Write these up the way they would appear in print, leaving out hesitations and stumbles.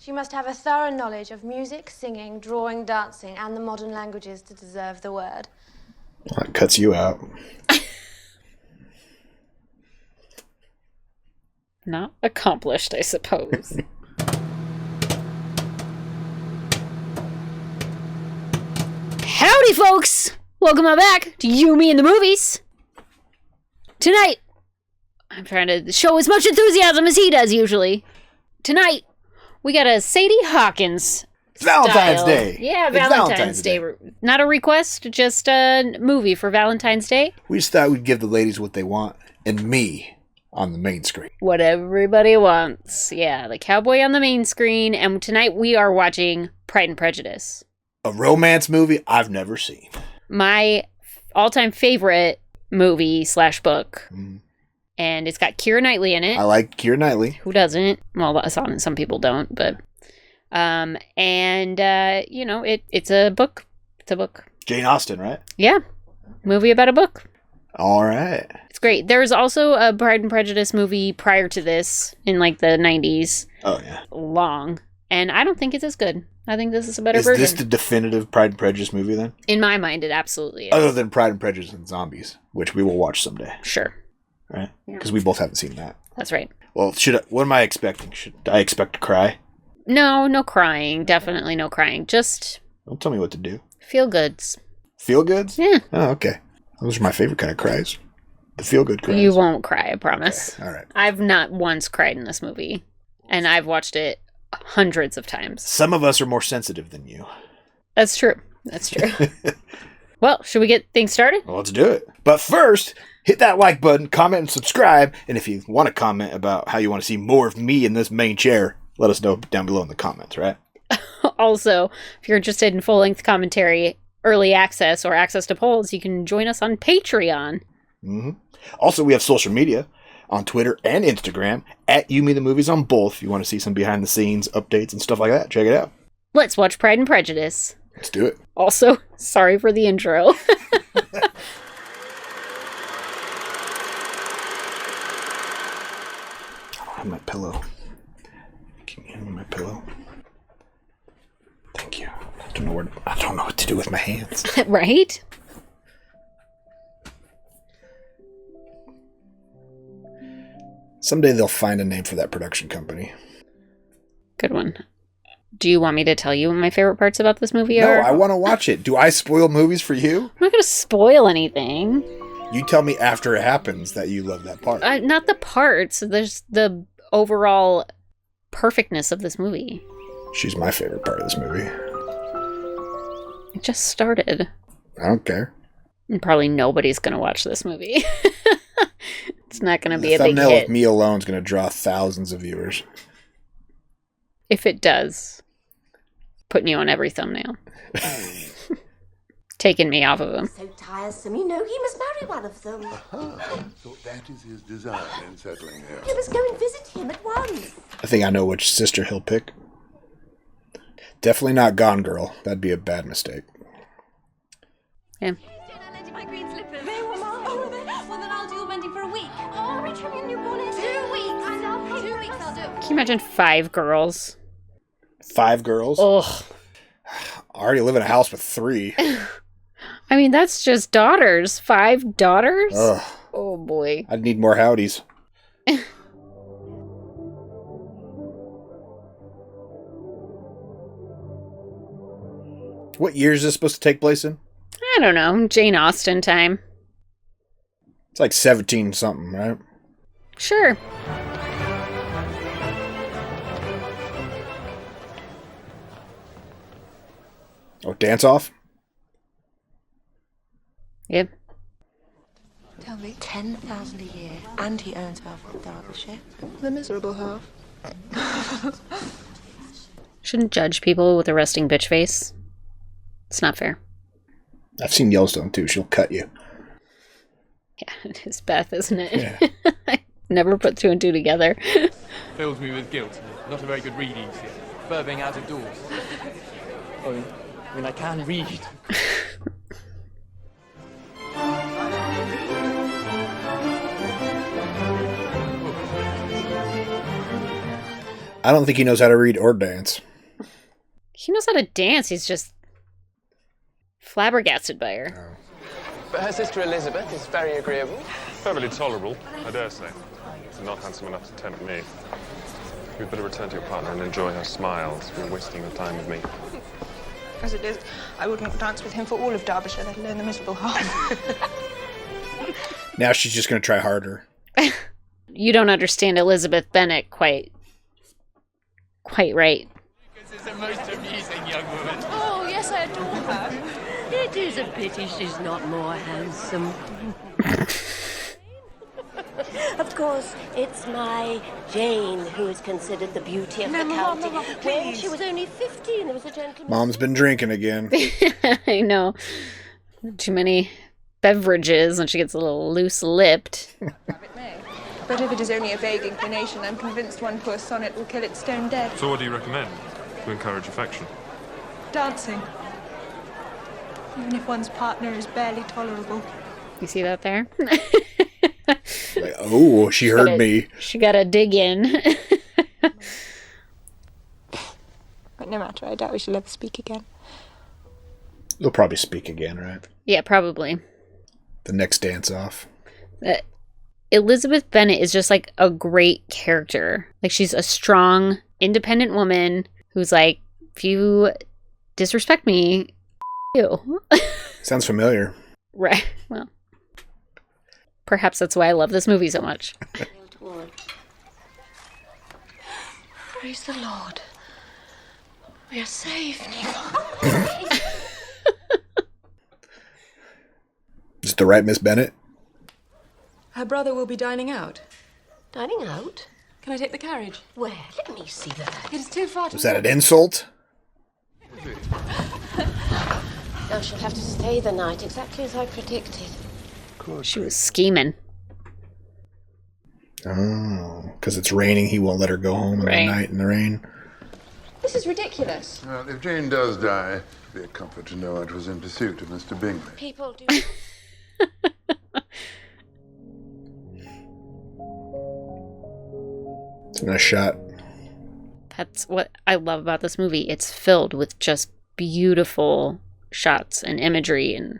She must have a thorough knowledge of music, singing, drawing, dancing, and the modern languages to deserve the word. That cuts you out. Not accomplished, I suppose. Howdy, folks! Welcome on back to You, Me, and the Movies. Tonight, I'm trying to show as much enthusiasm as he does usually. Tonight, we got a Sadie Hawkins Valentine's style. Day. Yeah, It's Valentine's Day. Not a request, just a movie for Valentine's Day. We just thought we'd give the ladies what they want, and me on the main screen. What everybody wants. Yeah, the cowboy on the main screen. And tonight we are watching Pride and Prejudice. A romance movie I've never seen. My all-time favorite movie /book. Mm. And it's got Keira Knightley in it. I like Keira Knightley. Who doesn't? Well, some people don't, but... it's a book. It's a book. Jane Austen, right? Yeah. Movie about a book. All right. It's great. There's also a Pride and Prejudice movie prior to this in like the 90s. Oh, yeah. Long. And I don't think it's as good. I think this is a better version. Is this the definitive Pride and Prejudice movie then? In my mind, it absolutely is. Other than Pride and Prejudice and Zombies, which we will watch someday. Sure. Right? Because we both haven't seen that. That's right. Well, what am I expecting? Should I expect to cry? No crying. Definitely no crying. Just... Don't tell me what to do. Feel goods. Feel goods? Yeah. Oh, okay. Those are my favorite kind of cries. The feel good cries. You won't cry, I promise. Okay. All right. I've not once cried in this movie. And I've watched it hundreds of times. Some of us are more sensitive than you. That's true. That's true. Well, should we get things started? Well, let's do it. But first, hit that like button, comment and subscribe. And if you want to comment about how you want to see more of me in this main chair, let us know down below in the comments, right? Also, if you're interested in full-length commentary, early access, or access to polls, you can join us on Patreon. Mm-hmm. Also, we have social media on Twitter and Instagram at You Me The Movies on both. If you want to see some behind-the-scenes updates and stuff like that, check it out. Let's watch Pride and Prejudice. Let's do it. Also, sorry for the intro. I don't have my pillow. Can you hand me my pillow? Thank you. I don't know what to do with my hands. Right? Someday they'll find a name for that production company. Good one. Do you want me to tell you what my favorite parts about this movie No, are? I want to watch it. Do I spoil movies for you? I'm not going to spoil anything. You tell me after it happens that you love that part. Not the parts. There's the overall perfectness of this movie. She's my favorite part of this movie. It just started. I don't care. And probably nobody's going to watch this movie. It's not going to be a big thumbnail hit. of me alone is going to draw thousands of viewers. If it does, putting you on every thumbnail. Taking me off of them. So tiresome, you know, he must marry one of them. So that is his design in settling here. You must go and visit him at once. I think I know which sister he'll pick. Definitely not Gone Girl. That'd be a bad mistake. Yeah. My green slippers. They were mine. Oh, they? Well, then I'll do a mending for a week. Oh, we trim your new bonnet. 2 weeks. And I'll pay 2 weeks. I'll do. Can you imagine 5 girls? 5 girls? Ugh. I already live in a house with 3. I mean, that's just daughters. 5 daughters? Ugh. Oh, boy. I'd need more howdies. What year is this supposed to take place in? I don't know. Jane Austen time. It's like 17 something, right? Sure. Oh, dance off? Yep. Tell me, 10,000 a year, and he owns half of Derbyshire. The miserable half. Shouldn't judge people with a resting bitch face. It's not fair. I've seen Yellowstone too. She'll cut you. Yeah, it is Beth, isn't it? Yeah. I never put 2 and 2 together. Fills me with guilt. Not a very good reading, you see. Prefer being out of doors. Oh, I mean, I can read. I don't think he knows how to read or dance. He knows how to dance. He's just flabbergasted by her. But her sister Elizabeth is very agreeable. Perfectly tolerable, I dare say. But not handsome enough to tempt me. You'd better return to your partner and enjoy her smiles. You're wasting your time with me. As it is, I wouldn't dance with him for all of Derbyshire, let alone the miserable half. Now she's just going to try harder. You don't understand Elizabeth Bennet quite right. This is the most amusing young woman. Oh, yes, I adore her. It is a pity she's not more handsome. Of course, it's my Jane who is considered the beauty of the county. When she was only 15, there was a gentleman... Mom's been drinking again. I know. Too many beverages and she gets a little loose-lipped. But if it is only a vague inclination, I'm convinced one poor sonnet will kill it stone dead. So what do you recommend to encourage affection? Dancing. Even if one's partner is barely tolerable. You see that there? Like, oh, she heard me. She got to dig in. But no matter, I doubt we shall ever speak again. They'll probably speak again, right? Yeah, probably. The next dance-off. Elizabeth Bennet is just like a great character. Like she's a strong, independent woman who's like, if you disrespect me, you. Sounds familiar. Right. Well, perhaps that's why I love this movie so much. Praise the Lord. We are saved. Is it the right Miss Bennet? Her brother will be dining out. Dining out? Can I take the carriage? Where? Let me see that. It is too far to... Was that an insult? I shall have to stay the night, exactly as I predicted. She was scheming. Oh, because it's raining, he won't let her go home in the night in the rain. This is ridiculous. Well, if Jane does die, it'll be a comfort to know it was in pursuit of Mr. Bingley. People do... It's a nice shot. That's what I love about this movie. It's filled with just beautiful shots and imagery, and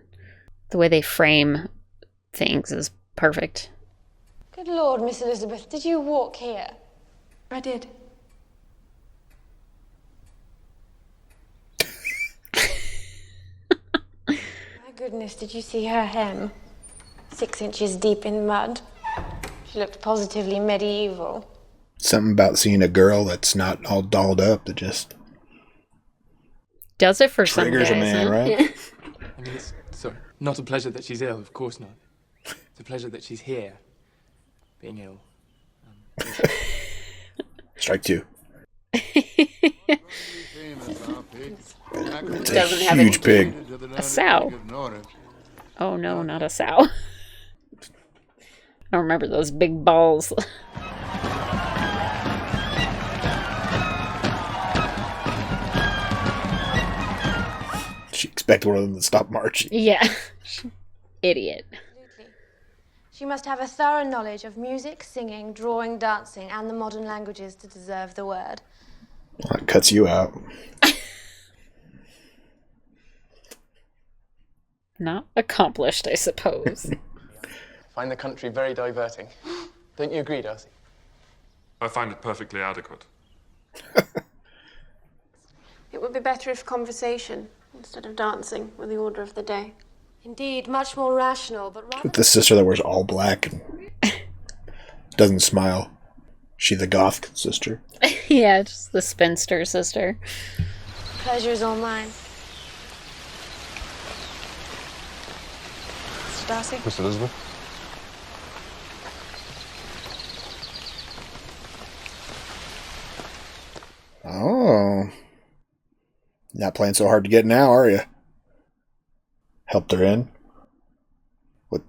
the way they frame things is perfect. Good Lord, Miss Elizabeth, did you walk here? I did. My goodness, did you see her hem? 6 inches deep in mud. She looked positively medieval. Something about seeing a girl that's not all dolled up that just does it for some triggers guys, a man, huh? right? I mean, it's not a pleasure that she's ill, of course not. It's a pleasure that she's here, being ill. Strike two. It's a huge pig. A sow. Oh no, not a sow. I don't remember those big balls. She expected one of them to stop marching. Yeah. Idiot. Absolutely. She must have a thorough knowledge of music, singing, drawing, dancing, and the modern languages to deserve the word. Well, that cuts you out. Not accomplished, I suppose. Find the country very diverting. Don't you agree, Darcy? I find it perfectly adequate. It would be better if conversation, instead of dancing, were the order of the day. Indeed, much more rational, but rather... With the sister that wears all black and doesn't smile. She the goth sister. Yeah, just the spinster sister. Pleasure is all mine. Mr. Darcy? Miss Elizabeth? Oh. Not playing so hard to get now, are you? Helped her in.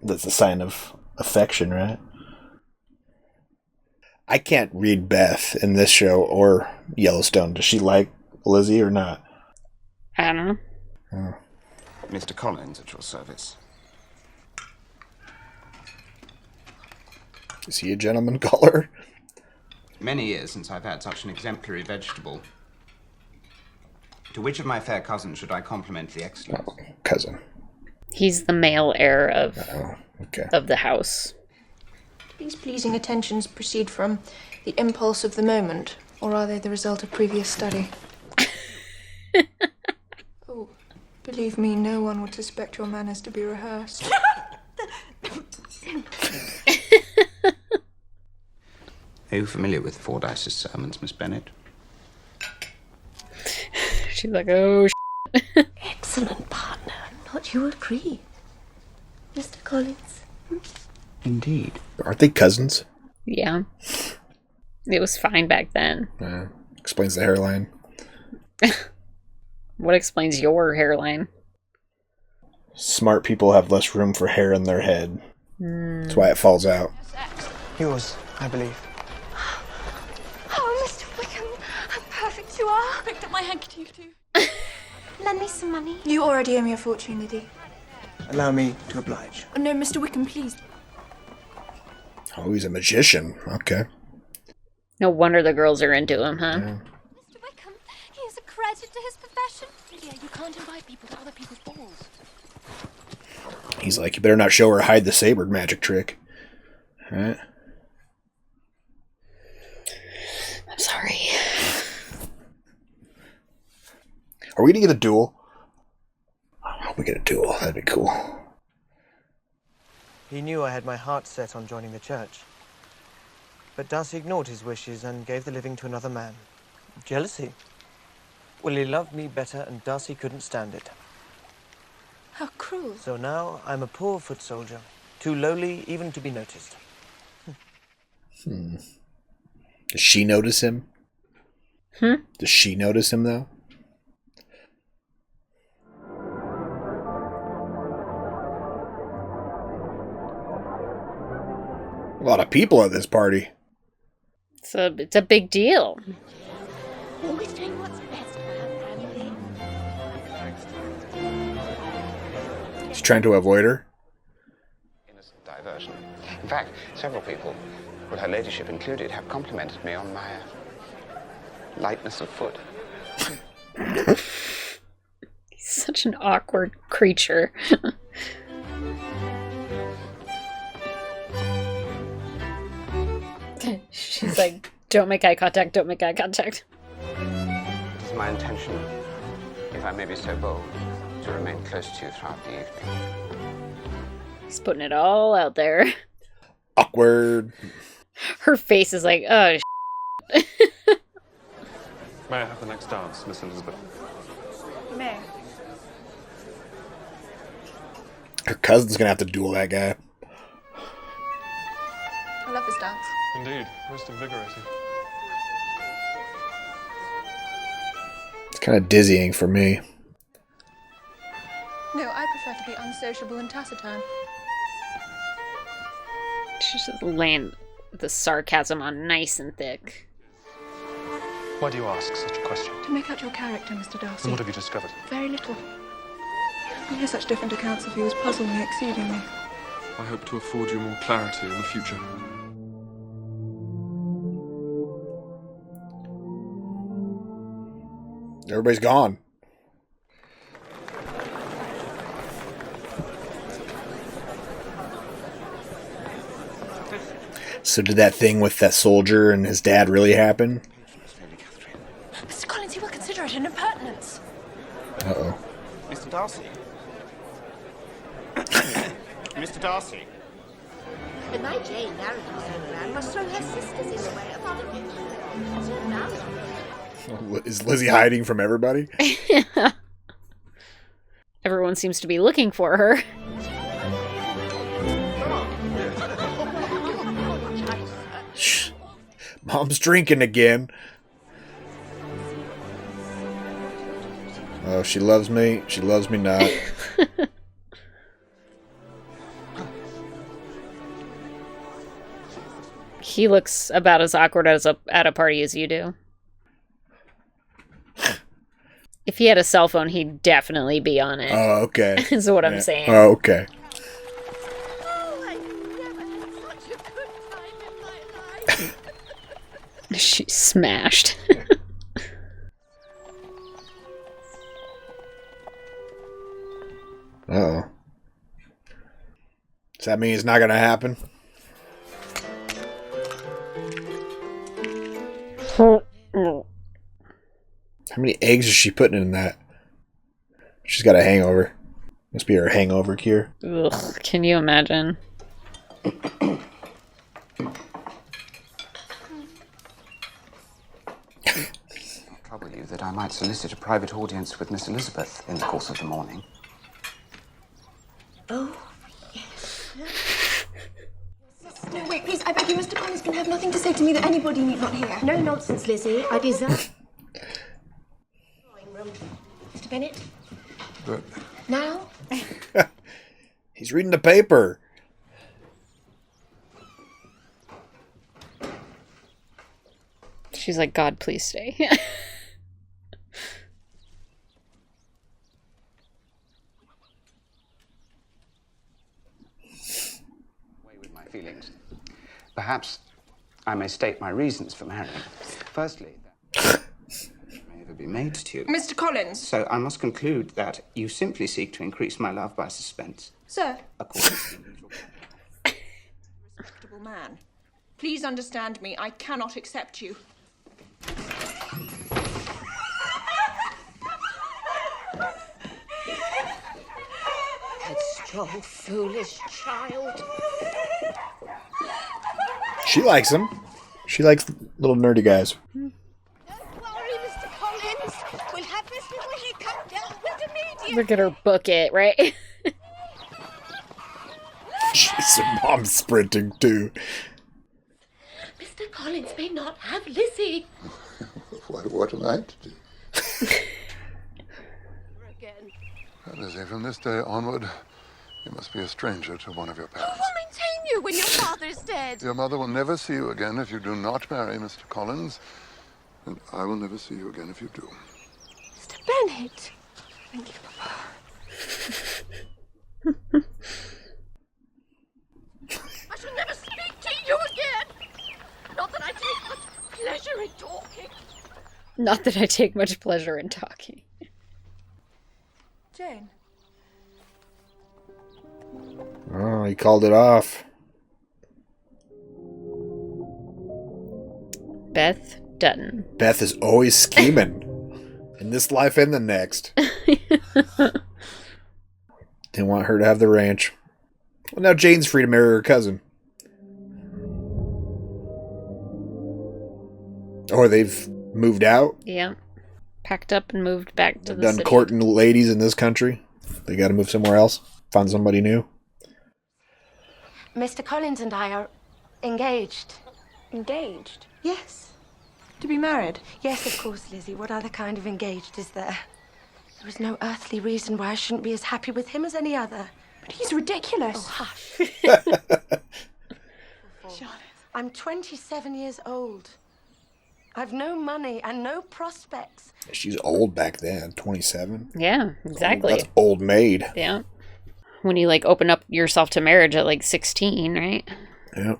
That's a sign of affection, right? I can't read Beth in this show or Yellowstone. Does she like Lizzie or not? I don't know. Oh. Mr. Collins at your service. Is he a gentleman caller? Many years since I've had such an exemplary vegetable. To which of my fair cousins should I compliment the excellence? Oh, cousin. He's the male heir of okay. of the house. These pleasing attentions proceed from the impulse of the moment, or are they the result of previous study? Oh, believe me, no one would suspect your manners to be rehearsed. Are you familiar with Fordyce's sermons, Miss Bennet? She's like, oh, Excellent partner. Don't you agree, Mr. Collins? Indeed. Aren't they cousins? Yeah. It was fine back then. Explains the hairline. What explains your hairline? Smart people have less room for hair in their head. That's why it falls out. Yours, I believe. Oh, Mr. Wickham, how perfect you are. Picked up my handkerchief too. Lend me some money. You already owe me a fortune, Liddy. Allow me to oblige. Oh, no, Mr. Wickham, please. Oh, he's a magician. Okay. No wonder the girls are into him, huh? Yeah. Mr. Wickham, he is a credit to his profession. Lydia, you can't invite people to other people's balls. He's like, you better not show her hide the saber magic trick. Alright. I'm sorry. Are we gonna get a duel? I hope we get a duel. That'd be cool. He knew I had my heart set on joining the church. But Darcy ignored his wishes and gave the living to another man. Jealousy. Well, he loved me better and Darcy couldn't stand it. How cruel. So now I'm a poor foot soldier, too lowly even to be noticed. Does she notice him? Does she notice him, though? A lot of people at this party. It's a big deal. Always doing what's best for her family. He's trying to avoid her. Innocent diversion. In fact, several people, with her ladyship included, have complimented me on my lightness of foot. He's such an awkward creature. She's like, don't make eye contact, don't make eye contact. It is my intention, if I may be so bold, to remain close to you throughout the evening. He's putting it all out there. Awkward. Her face is like, oh, May I have the next dance, Miss Elizabeth? May. Her cousin's gonna have to duel that guy. I love this dance. Indeed, most invigorating. It's kind of dizzying for me. No, I prefer to be unsociable and taciturn. she's just laying the sarcasm on nice and thick. Why do you ask such a question? To make out your character, Mr. Darcy. And what have you discovered? Very little. To hear such different accounts of you has puzzled me exceedingly. I hope to afford you more clarity in the future. Everybody's gone. So did that thing with that soldier and his dad really happen? Mr. Collins, you will consider it an impertinence. Uh-oh. Mr. Darcy. Mr. Darcy. But my Jane married a young man must throw her sisters in the way of other people. So now Is Lizzie hiding from everybody? Everyone seems to be looking for her. Shh. Mom's drinking again. Oh, she loves me. She loves me not. He looks about as awkward as at a party as you do. If he had a cell phone, he'd definitely be on it. Oh, okay. Is what I'm saying. Oh, okay. She's smashed. Uh-oh. Does that mean it's not going to happen? How many eggs is she putting in that? She's got a hangover. Must be her hangover cure. Ugh, can you imagine? Trouble you that I might solicit a private audience with Miss Elizabeth in the course of the morning. Oh, yes. No, wait, please, I beg you, Mr. Collins can have nothing to say to me that anybody need not hear. No nonsense, Lizzie. I deserve... Mr. Bennett? But Now? He's reading the paper. She's like, God, please stay. With my feelings. Perhaps I may state my reasons for marrying. Firstly, that may ever be made to you. Mr. Collins. So I must conclude that you simply seek to increase my love by suspense. Sir. According to the usual Respectable man. Please understand me. I cannot accept you. Headstrong, foolish child. She likes him. She likes little nerdy guys. Don't worry, Mr. Collins. We'll have this little hiccup dealt with immediately. Look at her book it, right? She's mom's sprinting too. Mr. Collins may not have Lizzie. what am I to do? Again. Lizzie, from this day onward, you must be a stranger to one of your parents. Who will maintain you when your father is dead? Your mother will never see you again if you do not marry Mr. Collins, and I will never see you again if you do. Mr. Bennett. Thank you, Papa. I shall never speak to you again. Not that I take much pleasure in talking. Not that I take much pleasure in talking. Jane. Oh, he called it off. Beth Dutton. Beth is always scheming. In this life and the next. Didn't want her to have the ranch. Well, now Jane's free to marry her cousin. Or they've moved out. Yeah. Packed up and moved back to They've the done city. courting ladies in this country. They got to move somewhere else. Find somebody new. Mr. Collins and I are engaged. Engaged? Yes. To be married? Yes, of course, Lizzie. What other kind of engaged is there? There is no earthly reason why I shouldn't be as happy with him as any other. But he's ridiculous. Oh, hush. I'm 27 years old. I've no money and no prospects. She's old back then. 27. Yeah, exactly. That's old maid. Yeah. When you like open up yourself to marriage at like 16, right? Yeah.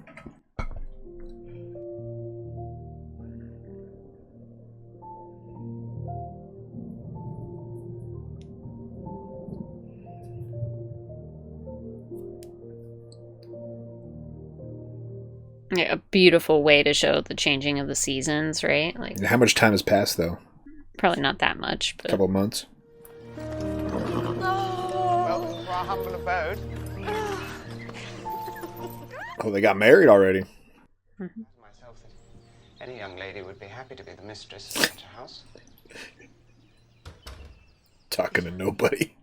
Yeah, a beautiful way to show the changing of the seasons, right? Like, How much time has passed, though? probably not that much, A but couple months? Welcome to our humble abode. Oh, they got married already. Myself that any young lady would be happy to be the mistress of such a house. Talking to nobody.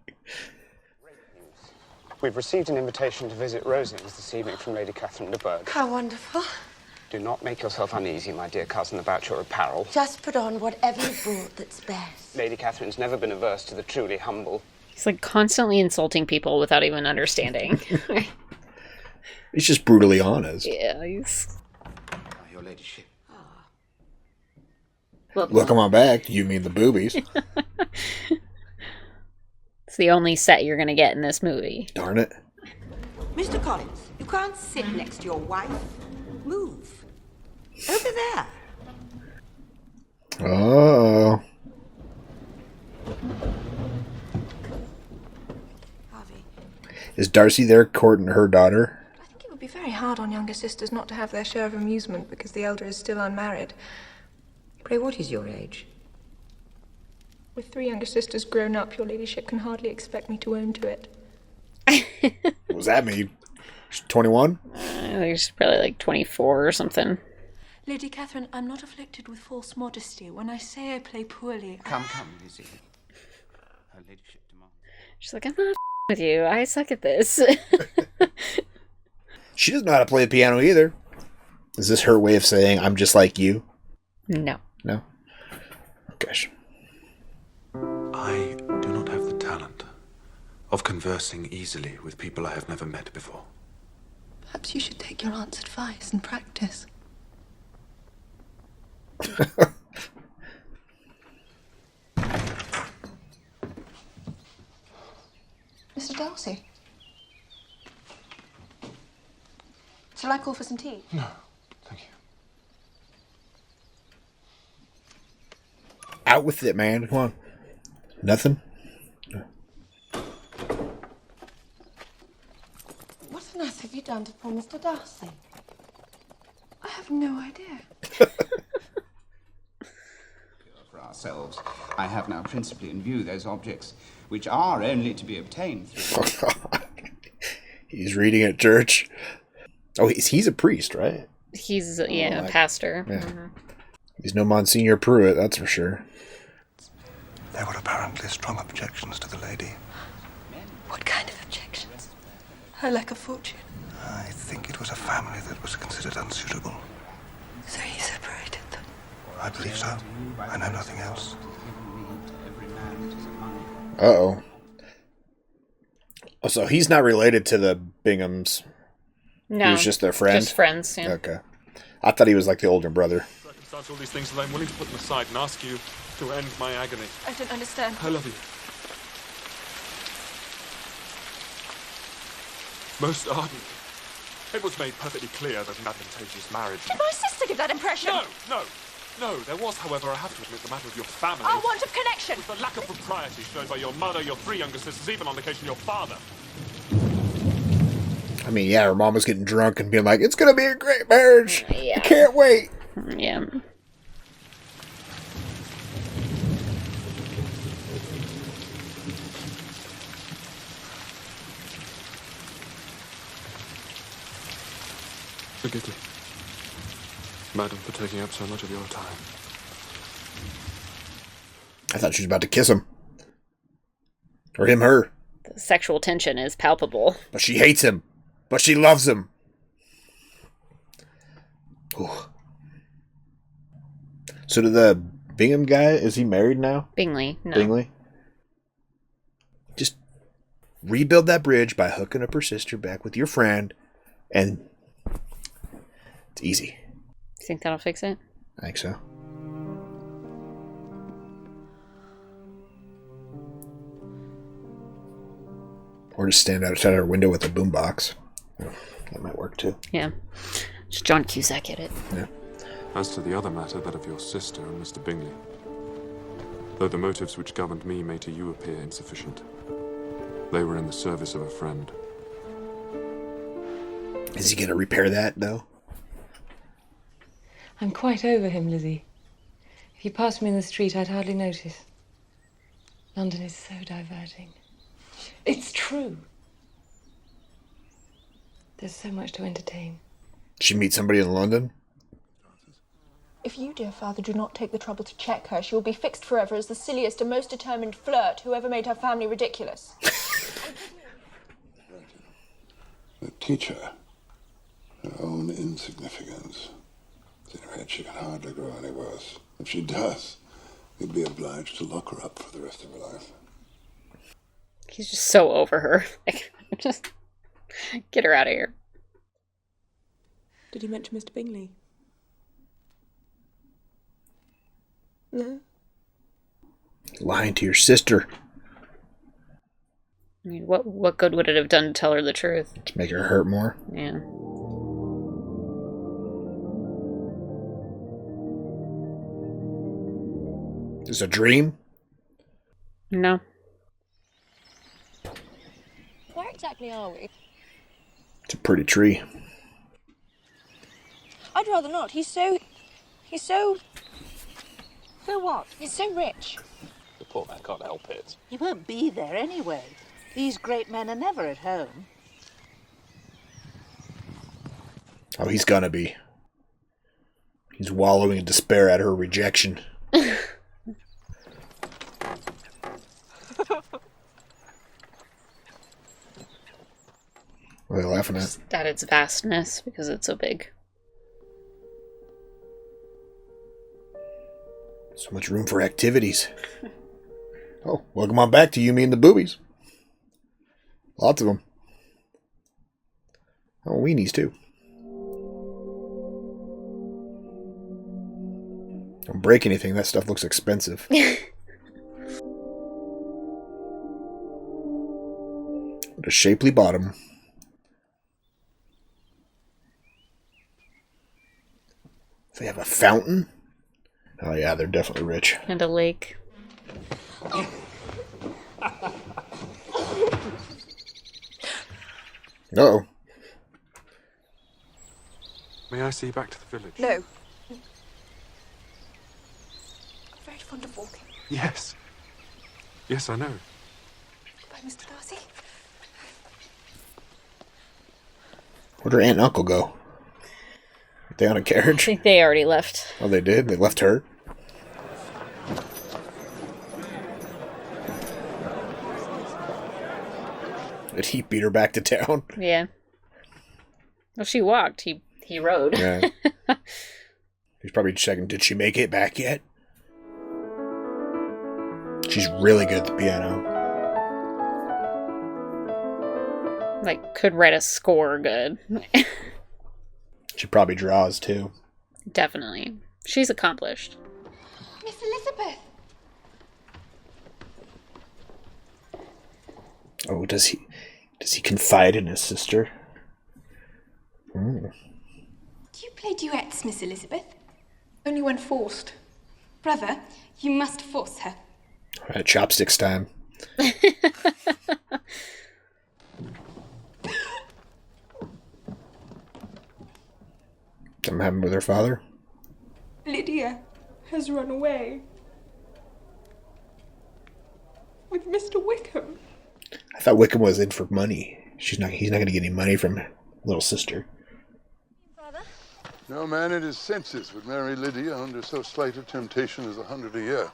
We've received an invitation to visit Rosings this evening from Lady Catherine de Bourgh. How wonderful. Do not make yourself uneasy, my dear cousin, about your apparel. Just put on whatever you brought that's best. Lady Catherine's never been averse to the truly humble. he's like constantly insulting people without even understanding. He's just brutally honest. Yeah, he's... Your ladyship. Look on my back. You mean the boobies. It's the only set you're going to get in this movie. Darn it. Mr. Collins, you can't sit next to your wife. Move. Over there. Oh. Harvey, Is Darcy there courting her daughter? I think it would be very hard on younger sisters not to have their share of amusement because the elder is still unmarried. Pray, what is your age? With 3 younger sisters grown up, your ladyship can hardly expect me to own to it. What does that mean? She's 21? I think she's probably like 24 or something. Lady Catherine, I'm not afflicted with false modesty. When I say I play poorly... Come, Lizzie. Her ladyship demands. She's like, I'm not with you. I suck at this. She doesn't know how to play the piano either. Is this her way of saying, I'm just like you? No. No? Gosh. I do not have the talent of conversing easily with people I have never met before. Perhaps you should take your aunt's advice and practice. Mr. Darcy? Shall I call for some tea? No, thank you. Out with it, man. Come on. Nothing? What on earth have you done to poor Mr. Darcy? I have no idea. For ourselves, I have now principally in view those objects which are only to be obtained through... He's reading at church. Oh, he's a priest, right? He's, a pastor. Yeah. Mm-hmm. He's no Monsignor Pruitt, that's for sure. There were apparently strong objections to the lady. What kind of objections? Her lack of fortune. I think it was a family that was considered unsuitable. So he separated them. I believe so. I know nothing else. Uh-oh. Oh, so he's not related to the Binghams. No. He was just their friend? Just friends, yeah. Okay. I thought he was like the older brother. Circumstance all these things that I'm willing to put them aside and ask you to end my agony. I don't understand. I love you. Most ardently. It was made perfectly clear that an advantageous marriage... Did my sister give that impression? No. There was, however, I have to admit, the matter of your family... Our want of connection! ...was the lack of propriety shown by your mother, your 3 younger sisters, even on occasion your father. I mean, yeah, her mom was getting drunk and being like, it's going to be a great marriage. Yeah. I can't wait. Yeah. Forgive me, madam, for taking up so much of your time. I thought she was about to kiss him. Or him, her. The sexual tension is palpable. But she hates him. But she loves him. Ooh. So to the Bingham guy, is he married now? Bingley, no. Bingley? Just rebuild that bridge by hooking up her sister back with your friend, and it's easy. You think that'll fix it? I think so. Or just stand outside our window with a boombox. That might work too. Yeah. Just John Cusack at it. Yeah. As to the other matter, that of your sister and Mr. Bingley, though the motives which governed me may to you appear insufficient, they were in the service of a friend. Is he going to repair that, though? I'm quite over him, Lizzie. If you passed me in the street, I'd hardly notice. London is so diverting. It's true. There's so much to entertain. Did she meet somebody in London? If you, dear father, do not take the trouble to check her, she will be fixed forever as the silliest and most determined flirt who ever made her family ridiculous. Teach her own insignificance. In her head, she can hardly grow any worse. If she does, you'll be obliged to lock her up for the rest of her life. He's just so over her. Like, just get her out of here. Did you mention Mr. Bingley? No. Lying to your sister. I mean, what good would it have done to tell her the truth? To make her hurt more? Yeah. Is this a dream? No. Where exactly are we? It's a pretty tree. I'd rather not. He's so... So what? He's so rich. The poor man can't help it. He won't be there anyway. These great men are never at home. Oh, he's gonna be. He's wallowing in despair at her rejection. What are they laughing at? At its vastness, because it's so big. So much room for activities. Oh, welcome on back to You, Me, and the Boobies. Lots of them. Oh, weenies, too. Don't break anything. That stuff looks expensive. What a shapely bottom. They have a fountain? Oh yeah, they're definitely rich. And a lake. Uh-oh. May I see you back to the village? No. I'm very fond of walking. Yes. Yes, I know. Goodbye, Mr. Darcy. Where'd her aunt and uncle go? Are they on a carriage? I think they already left. Oh, they did? They left her? Did he beat her back to town? Yeah. Well, she walked. He rode. Yeah. He's probably checking, did she make it back yet? She's really good at the piano. Like, could write a score good. She probably draws, too. Definitely. She's accomplished. Miss Elizabeth! Oh, does he confide in his sister? Mm. Do you play duets, Miss Elizabeth? Only when forced. Brother, you must force her. All right, chopsticks time. Something happened with her father? Lydia has run away. With Mr. Wickham. I thought Wickham was in for money. He's not going to get any money from little sister. No man in his senses would marry Lydia under so slight a temptation as 100 a year.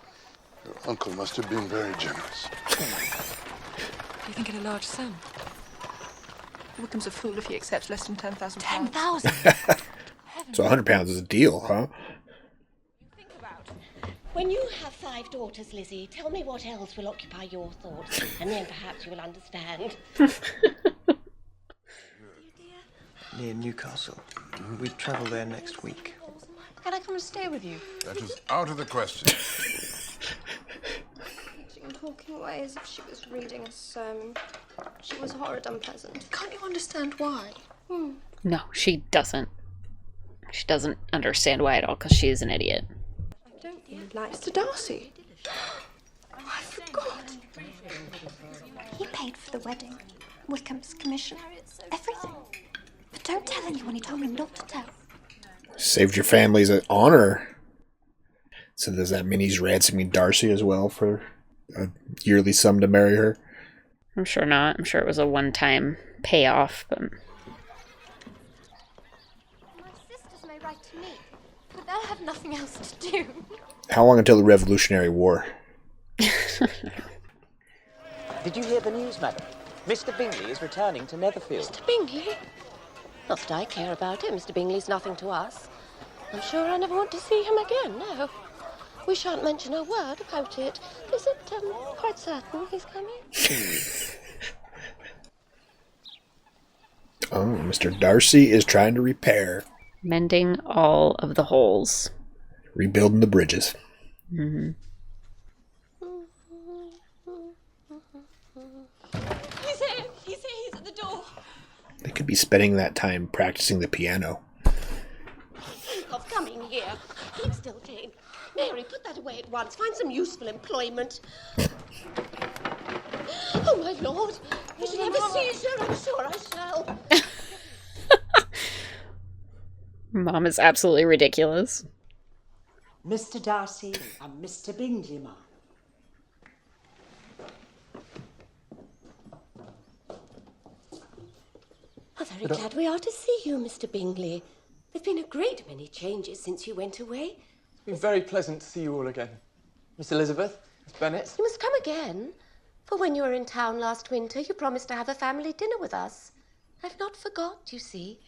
Your uncle must have been very generous. Do you think it a large sum? Wickham's a fool if he accepts less than £10,000. 10,000? So £100 is a deal, huh? When you have 5 daughters, Lizzie, tell me what else will occupy your thoughts, and then perhaps you will understand. Near Newcastle. We travel there next week. Can I come and stay with you? That is out of the question. Talking away as if she was reading a sermon. She was horrid unpleasant. Can't you understand why? No, she doesn't. She doesn't understand why at all, because she is an idiot. I don't really like Mr. Darcy. I forgot. He paid for the wedding. Wickham's commission. Everything. But don't tell anyone. He told me not to tell. Saved your family's honor. So does that mean he's ransoming Darcy as well for a yearly sum to marry her? I'm sure not. I'm sure it was a one-time payoff, but... My sisters may write to me, but they'll have nothing else to do. How long until the Revolutionary War? Did you hear the news, madam? Mr. Bingley is returning to Netherfield. Mr. Bingley? Not that I care about him. Mr. Bingley's nothing to us. I'm sure I never want to see him again, no. We shan't mention a word about it. Is it quite certain he's coming? Oh, Mr. Darcy is trying to repair. Mending all of the holes. Rebuilding the bridges. Mm-hmm. He's here! He's at the door! They could be spending that time practicing the piano. Think of coming here. Keep still, Jane. Mary, put that away at once. Find some useful employment. Oh, my lord. You should never see you, sir. I'm sure I shall. Mom is absolutely ridiculous. Mr. Darcy and Mr. Bingley, ma'am. I'm very glad we are to see you, Mr. Bingley. There've been a great many changes since you went away. It's been very pleasant to see you all again. Miss Elizabeth, Miss Bennet. You must come again. For when you were in town last winter, you promised to have a family dinner with us. I've not forgot, you see.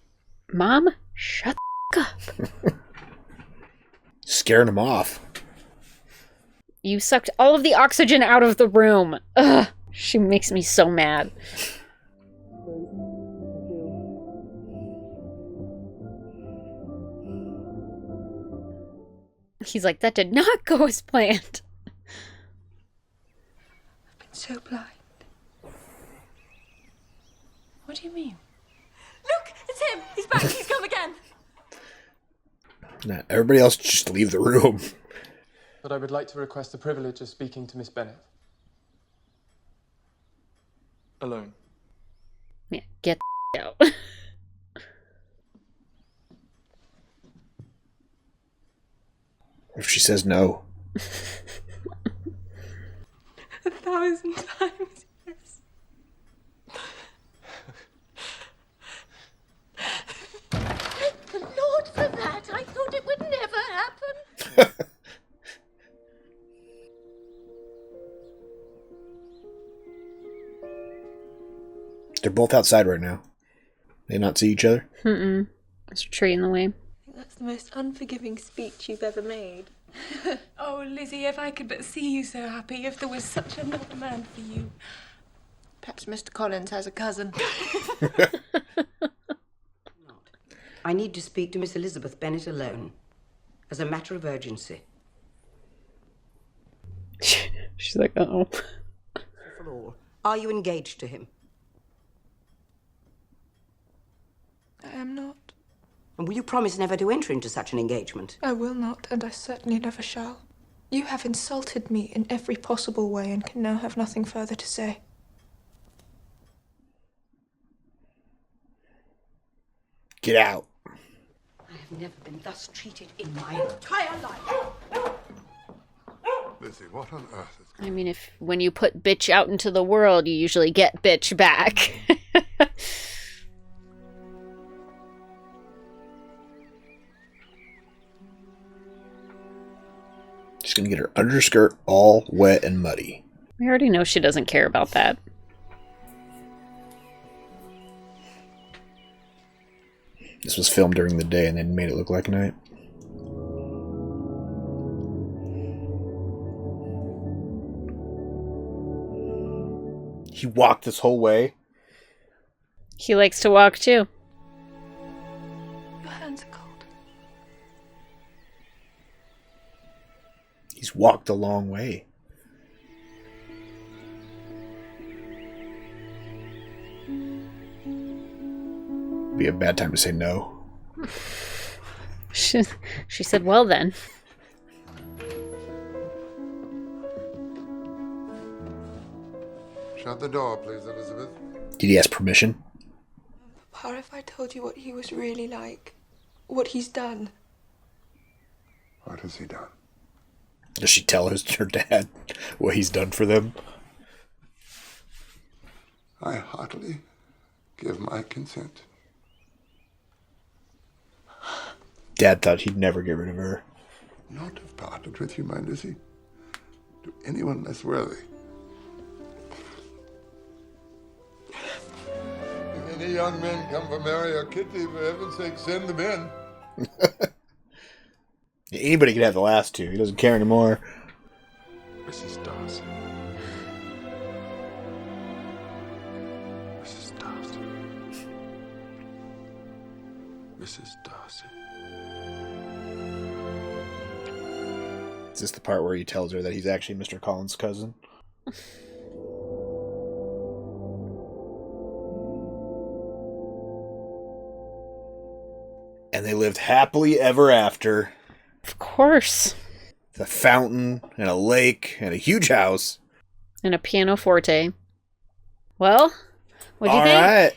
Mom, shut the up. Scaring him off. You sucked all of the oxygen out of the room. Ugh, she makes me so mad. He's like, that did not go as planned. I've been so blind. What do you mean? Look, it's him. He's back. He's come again. Nah, everybody else just leave the room. But I would like to request the privilege of speaking to Miss Bennet. Alone. Yeah, get the out. If she says no. 1,000 times, yes. Thank the Lord for that. I thought it would never happen. They're both outside right now. They not see each other? Mm-mm. There's a tree in the way. That's the most unforgiving speech you've ever made. Oh, Lizzie, if I could but see you so happy, if there was such another man for you. Perhaps Mr. Collins has a cousin. I need to speak to Miss Elizabeth Bennet alone, as a matter of urgency. She's like, uh-oh. For all, are you engaged to him? I am not. And will you promise never to enter into such an engagement? I will not, and I certainly never shall. You have insulted me in every possible way and can now have nothing further to say. Get out. I have never been thus treated in my entire life. Lizzie, what on earth is... I mean, when you put bitch out into the world, you usually get bitch back. She's gonna get her underskirt all wet and muddy. We already know she doesn't care about that. This was filmed during the day and then made it look like night. He walked this whole way. He likes to walk too. Your hands are cold. He's walked a long way. Be a bad time to say no. She said, well then. Shut the door, please, Elizabeth. Did he ask permission? Papa, if I told you what he was really like, what he's done. What has he done? Does she tell her dad what he's done for them? I heartily give my consent. Dad thought he'd never get rid of her. Not have parted with you, my Lizzie, to anyone less worthy. If any young men come for Mary or Kitty, for heaven's sake, send them in. Anybody could have the last two. He doesn't care anymore. Mrs. Darcy. Mrs. Darcy. Mrs. Darcy. Is this the part where he tells her that he's actually Mr. Collins' cousin? And they lived happily ever after. Of course. The fountain and a lake and a huge house. And a pianoforte. Well, what'd you All think? right.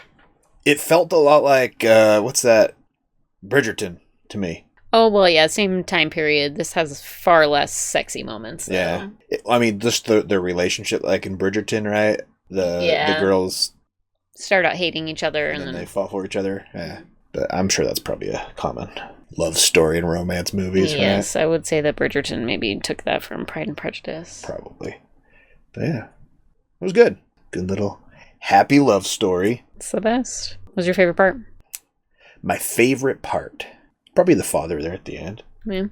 It felt a lot like, what's that? Bridgerton to me. Oh, well, yeah, same time period. This has far less sexy moments. Though. Yeah. I mean, just their relationship, like in Bridgerton, right? The girls start out hating each other and then they fall for each other. Yeah. But I'm sure that's probably a common love story in romance movies, right? Yes, I would say that Bridgerton maybe took that from Pride and Prejudice. Probably. But yeah. It was good. Good little happy love story. It's the best. What was your favorite part? My favorite part. Probably the father there at the end. Yeah.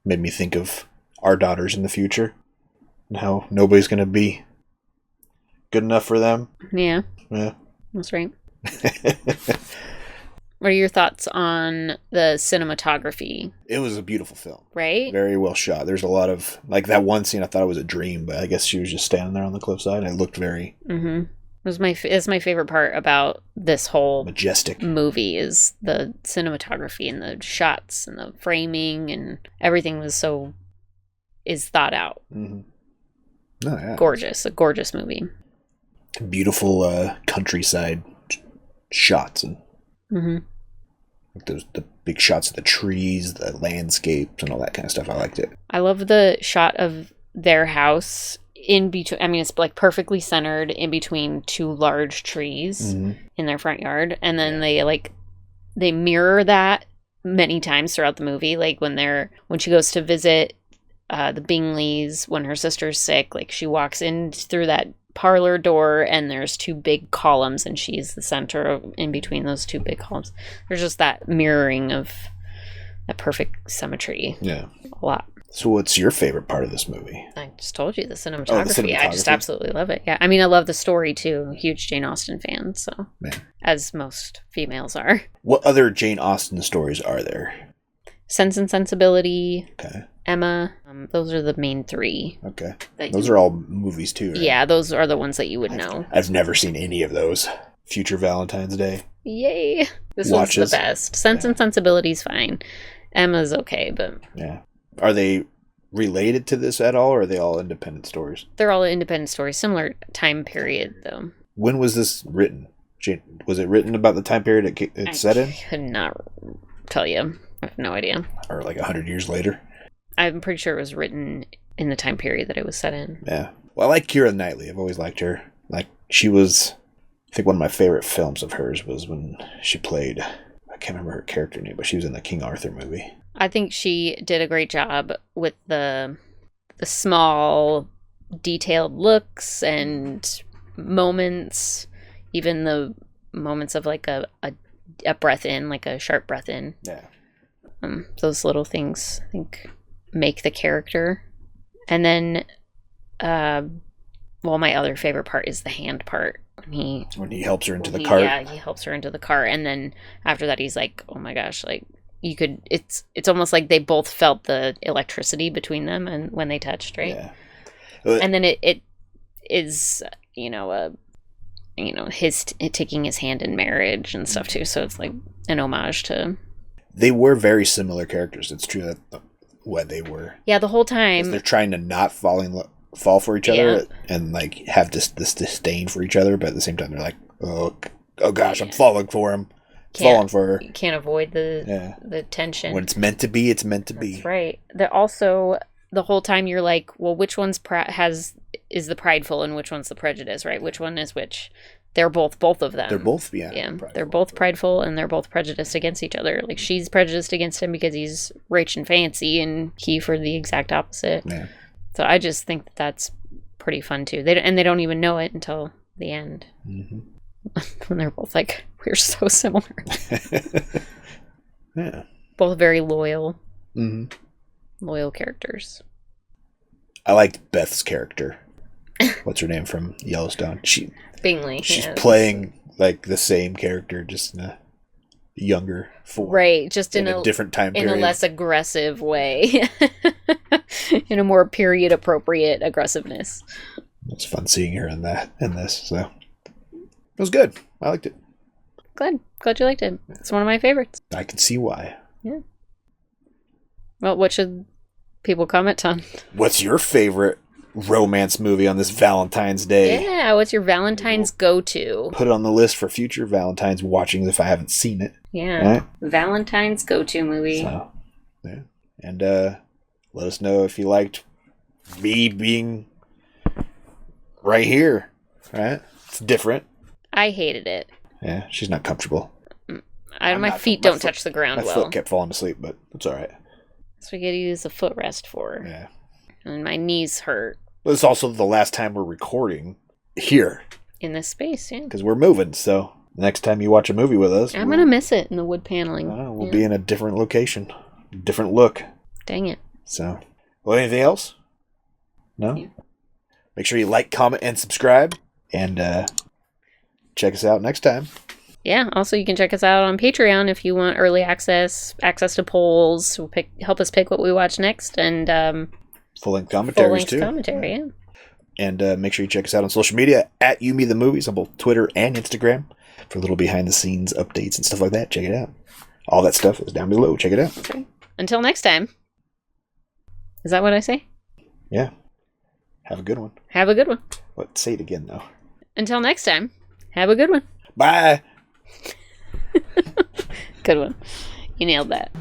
Made me think of our daughters in the future. And how nobody's going to be good enough for them. Yeah. Yeah. That's right. What are your thoughts on the cinematography? It was a beautiful film. Right? Very well shot. There's a lot of, like that one scene I thought it was a dream, but I guess she was just standing there on the cliffside and it looked very... Mm-hmm. It's my favorite part about this whole majestic movie is the cinematography and the shots and the framing and everything is thought out. Mm-hmm. Oh, yeah. Gorgeous. A gorgeous movie. Beautiful countryside shots and mm-hmm. the big shots of the trees, the landscapes, and all that kind of stuff. I liked it. I love the shot of their house in between. I mean, it's like perfectly centered in between two large trees in their front yard, and then they mirror that many times throughout the movie. Like when she goes to visit the Bingleys when her sister's sick, like she walks in through that parlor door and there's two big columns and she's the center in between those two big columns. There's just that mirroring of that perfect symmetry. Yeah. A lot. So what's your favorite part of this movie? I just told you the cinematography. Oh, the cinematography. I just absolutely love it. Yeah. I mean, I love the story too. I'm a huge Jane Austen fan, so as most females are. What other Jane Austen stories are there? Sense and Sensibility. Okay. Emma. Those are the main three. Okay. Those are all movies too, right? Yeah, those are the ones that you would know. I've never seen any of those. Future Valentine's Day. Yay. This one's the best. Sense and Sensibility is fine. Emma's okay, but... Yeah. Are they related to this at all, or are they all independent stories? They're all independent stories. Similar time period, though. When was this written? Was it written about the time period it's set in? I could not tell you. I have no idea. Or like 100 years later? I'm pretty sure it was written in the time period that it was set in. Yeah. Well, I like Keira Knightley. I've always liked her. Like, she was... I think one of my favorite films of hers was when she played... I can't remember her character name, but she was in the King Arthur movie. I think she did a great job with the small, detailed looks and moments. Even the moments of like a breath in, like a sharp breath in. Yeah. Those little things, I think, make the character. And then, my other favorite part is the hand part. When he helps her into the cart. Yeah, he helps her into the cart. And then after that, he's like, oh my gosh, like, it's almost like they both felt the electricity between them and when they touched, right? Yeah. And then it is, his taking his hand in marriage and stuff too. So it's like an homage to... They were very similar characters. It's true that when they were... Yeah, the whole time... They're trying to not fall for each other and like have this disdain for each other, but at the same time they're like, oh gosh, I'm falling for him. Falling for her. You can't avoid the tension. When it's meant to be, it's meant to be. That's right. Also, the whole time you're like, well, which one's is the prideful and which one's the prejudice, right? Which one is which? They're both of them. They're both, They're both prideful and they're both prejudiced against each other. Like, she's prejudiced against him because he's rich and fancy, and he for the exact opposite. Yeah. So I just think that's pretty fun too. They don't even know it until the end. Mm-hmm. When they're both like, we're so similar. Yeah. Both very loyal. Mm-hmm. Loyal characters. I liked Beth's character. What's her name from Yellowstone? Bingley. She's playing like the same character, just in a younger form. Right, just in a different time period. In a less aggressive way. In a more period appropriate aggressiveness. It's fun seeing her in this, so it was good. I liked it. Glad you liked it. It's one of my favorites. I can see why. Yeah. Well, what should People comment on. What's your favorite romance movie on this Valentine's Day? Yeah, what's your Valentine's go-to? Put it on the list for future Valentine's watchings if I haven't seen it. Yeah. Right? Valentine's go-to movie. So, yeah. And let us know if you liked me being right here. Right? It's different. I hated it. Yeah, she's not comfortable. My feet don't touch the ground well. My foot kept falling asleep, but it's all right. So we gotta use a footrest for. Yeah. And my knees hurt. But it's also the last time we're recording here. In this space, yeah. Because we're moving, so next time you watch a movie with us... I'm gonna miss it in the wood paneling. We'll be in a different location. Different look. Dang it. So, well, anything else? No? Yeah. Make sure you like, comment, and subscribe. And check us out next time. Yeah, also you can check us out on Patreon if you want early access to polls, help us pick what we watch next, and full-length commentaries too. Commentary, yeah. And make sure you check us out on social media at YouMeTheMovies on both Twitter and Instagram for little behind-the-scenes updates and stuff like that. Check it out. All that stuff is down below. Check it out. Okay. Until next time. Is that what I say? Yeah. Have a good one. Have a good one. What? Say it again, though. Until next time, have a good one. Bye. Good one. You nailed that.